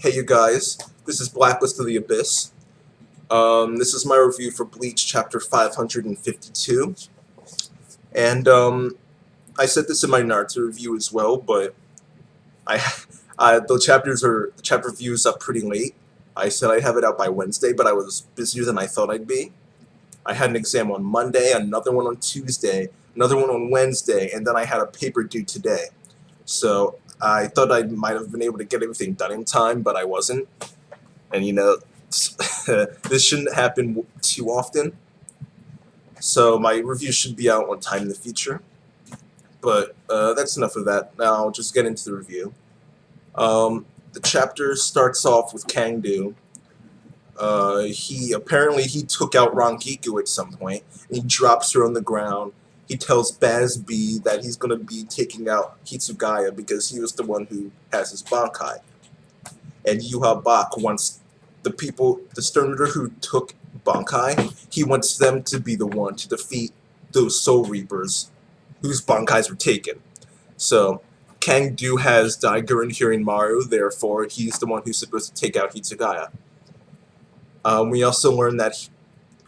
Hey you guys, this is Blacklist of the Abyss. This is my review for Bleach chapter 552. And I said this in my Naruto review as well, but I, the chapter review is up pretty late. I said I'd have it out by Wednesday, but I was busier than I thought I'd be. I had an exam on Monday, another one on Tuesday, another one on Wednesday, and then I had a paper due today. So I thought I might have been able to get everything done in time, but I wasn't. And this shouldn't happen too often. So my review should be out on time in the future. But that's enough of that. Now I'll just get into the review. The chapter starts off with Kangdu. He took out Rangiku at some point, and he drops her on the ground. He tells Baz B that he's going to be taking out Hitsugaya because he was the one who has his Bankai. And Yuha Bak wants the Stern Reader who took Bankai, he wants them to be the one to defeat those Soul Reapers whose Bankais were taken. So Kangdu has Daiger and Hirinmaru, therefore he's the one who's supposed to take out Hitsugaya. We also learn that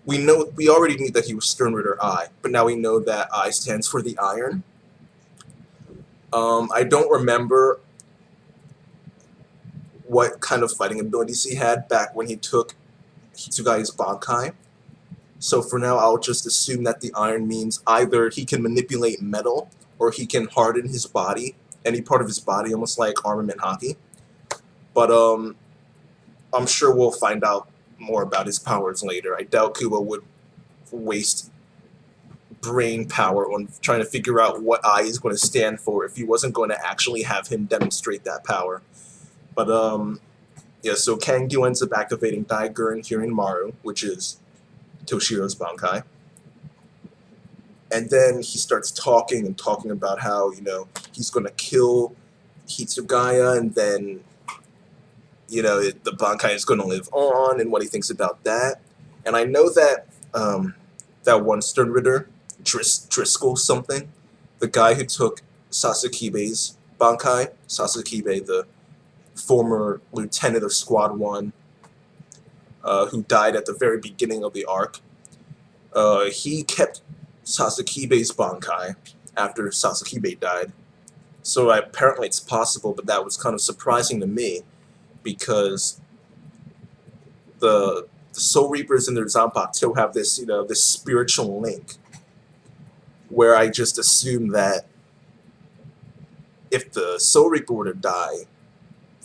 we already knew that he was Stern Reader I, but now we know that I stands for the Iron. I don't remember what kind of fighting abilities he had back when he took Hitsugaya's Bankai. So for now, I'll just assume that the Iron means either he can manipulate metal or he can harden his body, any part of his body, almost like armament hockey. But I'm sure we'll find out more about his powers later. I doubt Kubo would waste brain power on trying to figure out what I is going to stand for if he wasn't going to actually have him demonstrate that power. But yeah, so Kangdu ends up activating Daiger and Hirinmaru, which is Toshiro's Bankai. And then he starts talking about how, he's going to kill Hitsugaya, and then, the Bankai is going to live on, and what he thinks about that. And I know that that one Stern Ritter, Driscoll something, the guy who took Sasakibe's Bankai, Sasakibe, the former lieutenant of Squad 1, who died at the very beginning of the arc. He kept Sasakibe's Bankai after Sasakibe died. So apparently it's possible, but that was kind of surprising to me because the Soul Reapers and their Zanpakuto have this, this spiritual link where I just assume that if the Soul Reaper were to die,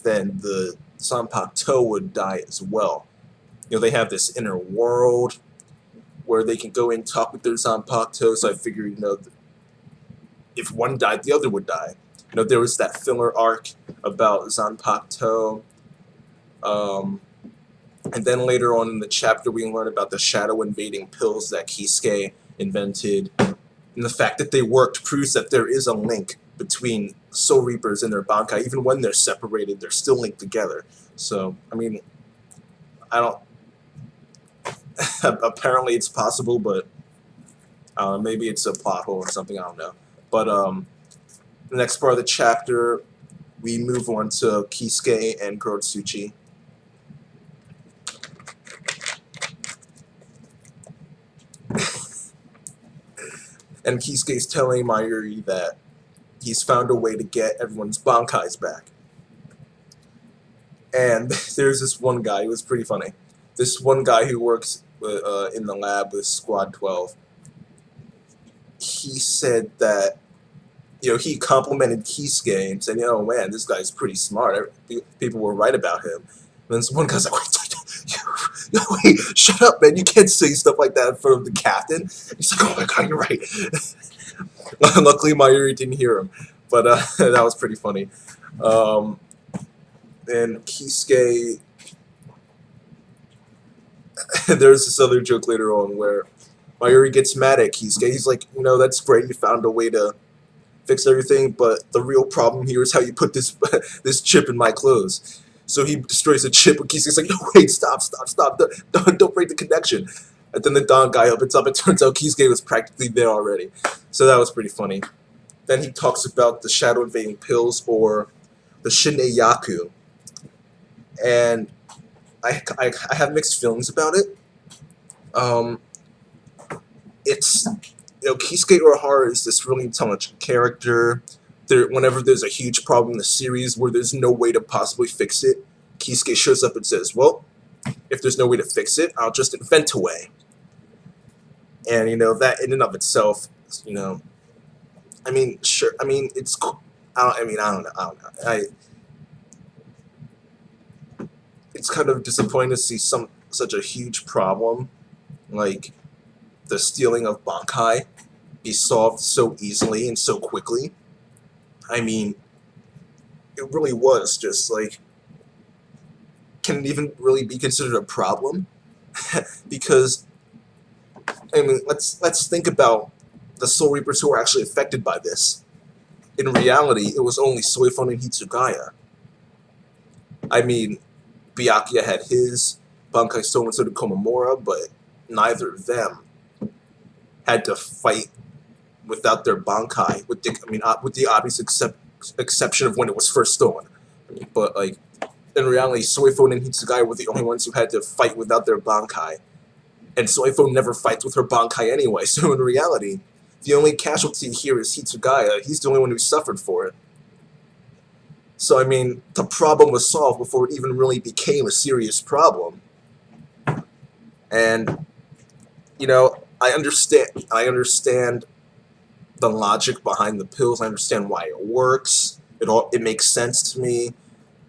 then the Zanpakuto would die as well. They have this inner world where they can go and talk with their Zanpakuto, so I figured, if one died, the other would die. There was that filler arc about Zanpakuto, and then later on in the chapter we learn about the shadow invading pills that Kisuke invented, and the fact that they worked proves that there is a link between Soul Reapers and their Bankai. Even when they're separated, they're still linked together. So, I mean, I don't... apparently it's possible, but maybe it's a plot hole or something, I don't know. But the next part of the chapter, we move on to Kisuke and Kurotsuchi. And Kisuke's telling Mayuri that he's found a way to get everyone's Bankais back. And there's this one guy who was pretty funny. This one guy who works in the lab with Squad 12. He said that, he complimented Kisuke and said, man, this guy's pretty smart. People were right about him. And then this one guy's like, wait, shut up, man. You can't say stuff like that in front of the captain. He's like, oh my god, you're right. Luckily, Mayuri didn't hear him. But that was pretty funny. And Kisuke... there's this other joke later on where Mayuri gets mad at Kisuke. He's like, that's great, you found a way to fix everything, but the real problem here is how you put this this chip in my clothes. So he destroys the chip, and Kisuke's like, no, wait, stop, don't break the connection. And then the Don guy opens up, it turns out Kisuke was practically there already. So that was pretty funny. Then he talks about the shadow invading pills, or the Shin'ei Yaku. and I have mixed feelings about it. Um, it's Kisuke Urahara is this really intelligent character. Whenever there's a huge problem in the series where there's no way to possibly fix it, Kisuke shows up and says, "Well, if there's no way to fix it, I'll just invent a way." And that in and of itself, you know, I mean, sure, I mean it's, I don't know, it's kind of disappointing to see such a huge problem like the stealing of Bankai be solved so easily and so quickly. I mean, it really was just like, can it even really be considered a problem? Because I mean, let's think about the Soul Reapers who were actually affected by this. In reality, it was only Soifun and Hitsugaya. I mean, Byakuya had his, Bankai stole, and so did Komamura, but neither of them had to fight without their Bankai, with the obvious exception of when it was first stolen. But like, in reality, Soifun and Hitsugaya were the only ones who had to fight without their Bankai. And Soifun never fights with her Bankai anyway, so in reality, the only casualty here is Hitsugaya. He's the only one who suffered for it. So, I mean, the problem was solved before it even really became a serious problem. And, I understand the logic behind the pills. I understand why it works. It makes sense to me.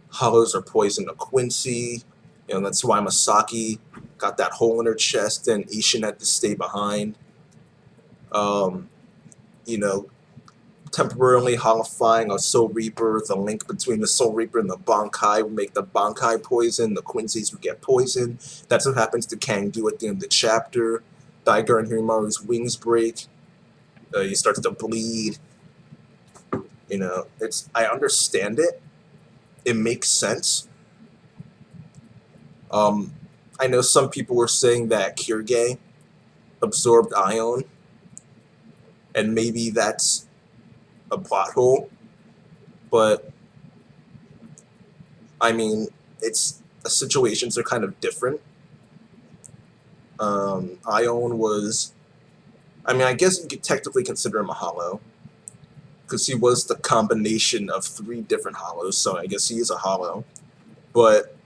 Hollows are poison to Quincy. That's why Masaki got that hole in her chest and Ishin had to stay behind. You know, temporarily hollifying a Soul Reaper, the link between the Soul Reaper and the Bankai would make the Bankai poison, the Quincy's would get poisoned. That's what happens to Kangdu at the end of the chapter. Daigo and Hirimaru's wings break. He starts to bleed. I understand it. It makes sense. I know some people were saying that Kirige absorbed Ion, and maybe that's a plot hole, but I mean, the situations are kind of different. Ion was, I guess you could technically consider him a hollow, because he was the combination of 3 different hollows, so I guess he is a hollow, but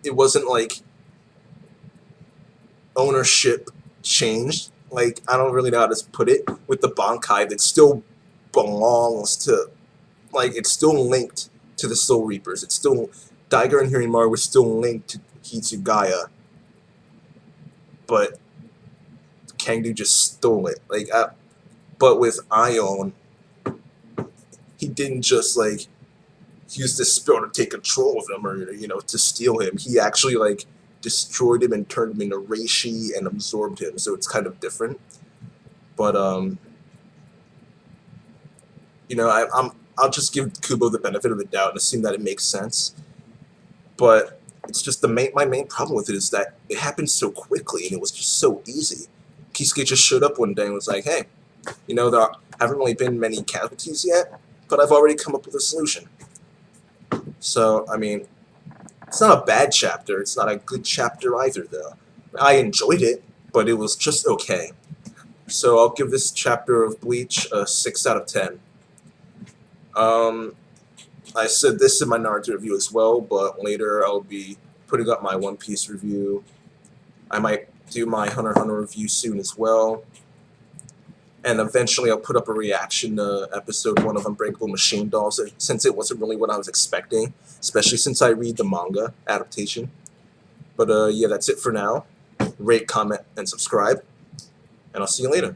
it wasn't like ownership changed. Like, I don't really know how to put it. With the Bankai, that still belongs to, it's still linked to the Soul Reapers. It's still, Daigo and Hirimaru were still linked to Hitsugaya, but Kangdu just stole it. But with Ion, he didn't just, use this spell to take control of him or, to steal him. He actually, destroyed him and turned him into Reishi and absorbed him, so it's kind of different. But, I'll just give Kubo the benefit of the doubt and assume that it makes sense. But it's just my main problem with it is that it happened so quickly and it was just so easy. Kisuke just showed up one day and was like, hey, there haven't really been many casualties yet, but I've already come up with a solution. So, it's not a bad chapter. It's not a good chapter either, though. I enjoyed it, but it was just okay. So I'll give this chapter of Bleach a 6 out of 10. I said this in my Naruto review as well, but later I'll be putting up my One Piece review. I might do my Hunter x Hunter review soon as well. And eventually I'll put up a reaction to episode 1 of Unbreakable Machine Dolls, since it wasn't really what I was expecting, especially since I read the manga adaptation. But yeah, that's it for now. Rate, comment, and subscribe, and I'll see you later.